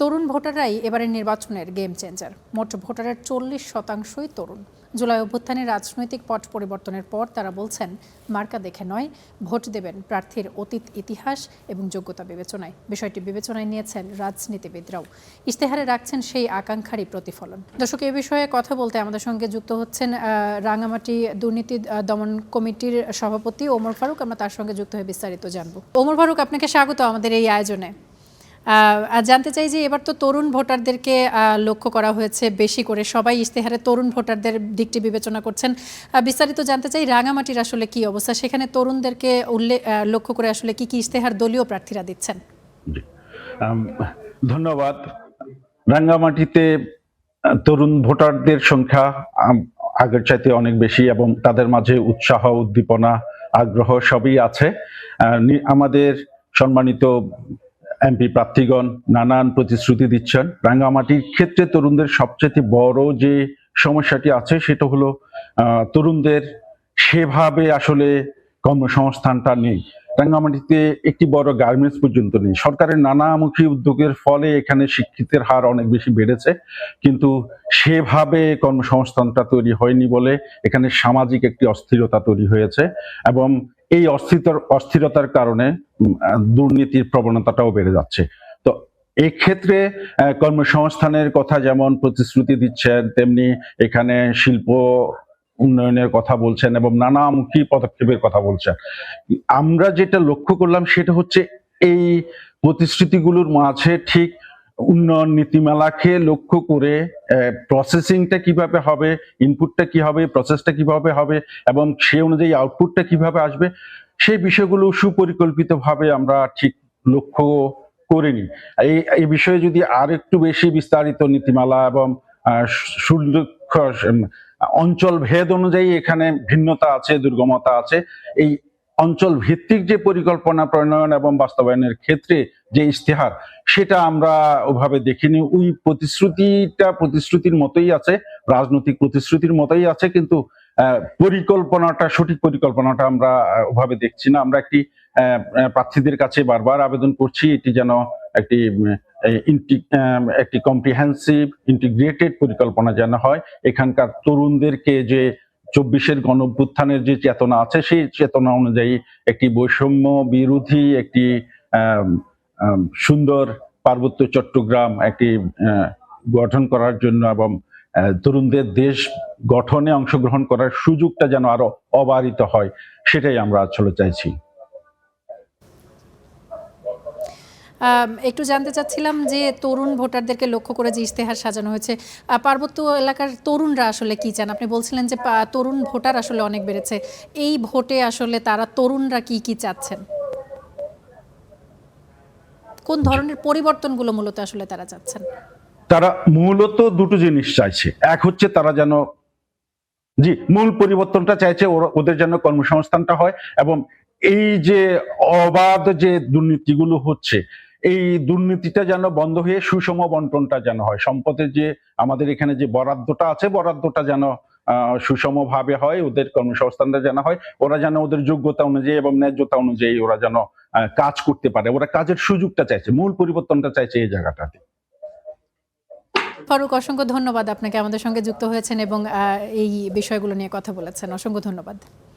তরুণ ভোটাররাই এবারের নির্বাচনের game changer. মোট ভোটারের 40%ই তরুণ। জুলাই অভ্যুত্থানে রাজনৈতিক পট পরিবর্তনের পর তারা বলছেন, মার্কা দেখে নয়, ভোট দেবেন প্রার্থীর অতীত ইতিহাস এবং যোগ্যতা বিবেচনায়। বিষয়টি বিবেচনায় নিয়েছেন রাজনীতিবিদরাও। ইশতেহারে রাখছেন সেই আকাঙ্ক্ষারই প্রতিফলন। দর্শক, এ বিষয়ে কথা বলতে আমাদের সঙ্গে যুক্ত হচ্ছেন রাঙামাটি দুর্নীতি দমন কমিটির সভাপতি ওমর ফারুক। আমরা তার সঙ্গে যুক্ত হয়ে বিস্তারিত জানবো। ওমর ফারুক, আপনাকে স্বাগত আমাদের এই আয়োজনে। জানতে চাই যে এবার তো তরুণ ভোটারদেরকে লক্ষ্য করা হয়েছে বেশি করে, সবাই ইশতেহারে তরুণ ভোটারদের দিকটি বিবেচনা করছেন। বিস্তারিত জানতে চাই রাঙামাটির আসলে কি অবস্থা, সেখানে তরুণদেরকে লক্ষ্য করে আসলে কি কি ইশতেহার দলীয় প্রার্থীরা দিচ্ছেন? ধন্যবাদ। রাঙ্গামাটিতে তরুণ ভোটারদের সংখ্যা আগের চাইতে অনেক বেশি এবং তাদের মাঝে উৎসাহ, উদ্দীপনা, আগ্রহ সবই আছে। আমাদের সম্মানিত এমপি প্রার্থীগণ নানান প্রতিশ্রুতি দিচ্ছেন। রাঙ্গামাটির ক্ষেত্রে তরুণদের সবচেয়ে বড় যে সমস্যাটি আছে সেটা হলো তরুণদের সেভাবে আসলে কর্মসংস্থানটা নেই। রাঙ্গামাটিতে একটি বড় গার্মেন্টস পর্যন্ত নেই। সরকারের নানামুখী উদ্যোগের ফলে এখানে শিক্ষিতের হার অনেক বেশি বেড়েছে, কিন্তু সেভাবে কর্মসংস্থানটা তৈরি হয়নি বলে এখানে সামাজিক একটি অস্থিরতা তৈরি হয়েছে এবং এই অস্থিরতার কারণে দুর্নীতির প্রবণতাটাও বেড়ে যাচ্ছে। তো এই ক্ষেত্রে কর্মসংস্থানের কথা যেমন প্রতিশ্রুতি দিচ্ছেন, তেমনি এখানে শিল্প উন্নয়নের কথা বলছেন এবং নানামুখী পদক্ষেপের কথা বলছেন। আমরা যেটা লক্ষ্য করলাম সেটা হচ্ছে এই প্রতিশ্রুতিগুলোর মাঝে ঠিক উন্নয়ন নীতিমালাকে লক্ষ্য করে প্রসেসিংটা কিভাবে হবে, ইনপুটটা কি হবে, প্রসেসটা কিভাবে হবে এবং সেই অনুযায়ী আউটপুটটা কিভাবে আসবে, সেই বিষয়গুলো সুপরিকল্পিতভাবে আমরা ঠিক লক্ষ্য করিনি। এই বিষয়ে যদি আর একটু বেশি বিস্তারিত নীতিমালা এবং সুদক্ষ অঞ্চল ভেদ অনুযায়ী এখানে ভিন্নতা আছে, দুর্গমতা আছে। এই অঞ্চল ভিত্তিক যে পরিকল্পনা প্রণয়ন এবং বাস্তবায়নের ক্ষেত্রে যে ইশতেহার, সেটা আমরা ওভাবে দেখিনি। ওই প্রতিশ্রুতির মতোই আছে, রাজনৈতিক প্রতিশ্রুতির মতোই আছে, কিন্তু সঠিক পরিকল্পনাটা আমরা ওভাবে দেখছি না। আমরা প্রার্থীদের কাছে বারবার আবেদন করছি এটি যেন একটি কম্প্রিহেন্সিভ ইন্টিগ্রেটেড পরিকল্পনা যেন হয়। এখানকার তরুণদেরকে যে 24-এর গণঅভ্যুত্থানের যে চেতনা আছে সেই চেতনা অনুযায়ী একটি বৈষম্য বিরোধী একটি সুন্দর পার্বত্য চট্টগ্রাম একটি গঠন করার জন্য এবং তরুণদের দেশ গঠনে অংশগ্রহণ করার সুযোগটা যেন আরো অবারিত হয়, সেটাই আমরা আসলে চাইছি। একটু জানতে চাচ্ছিলাম যে তরুণ ভোটারদেরকে লক্ষ্য করে যে ইশতেহার সাজানো হয়েছে, পার্বত্য এলাকার তরুণরা আসলে কি চান? আপনি বলছিলেন যে তরুণ ভোটার আসলে অনেক বেড়েছে, এই ভোটে আসলে তারা তরুণরা কি কি চাচ্ছেন, কোন ধরনের পরিবর্তনগুলো মূলত আসলে তারা চাচ্ছেন? তারা মূলত দুটো জিনিস চাইছে। এক হচ্ছে তারা যেন মূল পরিবর্তনটা চাইছে, ওদের যেন কর্মসংস্থানটা হয় এবং এই যে অবাধ যে দুর্নীতিগুলো হচ্ছে, এই দুর্নীতিটা যেন বন্ধ হয়ে সুষম বন্টনটা যেন হয়। সম্পদের যে আমাদের এখানে যে বরাদ্দটা আছে, বরাদ্দটা যেন সুষম ভাবে হয়, ওদের কর্মসংস্থানটা যেন হয়, ওরা যেন ওদের যোগ্যতা অনুযায়ী এবং ন্যায্যতা অনুযায়ী ওরা যেন কাজ করতে পারে, ওরা কাজের সুযোগটা চাইছে, মূল পরিবর্তনটা চাইছে এই জায়গাটাতে। ফারুক, অসংখ্য ধন্যবাদ আপনাকে, আমাদের সঙ্গে যুক্ত হয়েছেন এবং এই বিষয়গুলো নিয়ে কথা বলেছেন। অসংখ্য ধন্যবাদ।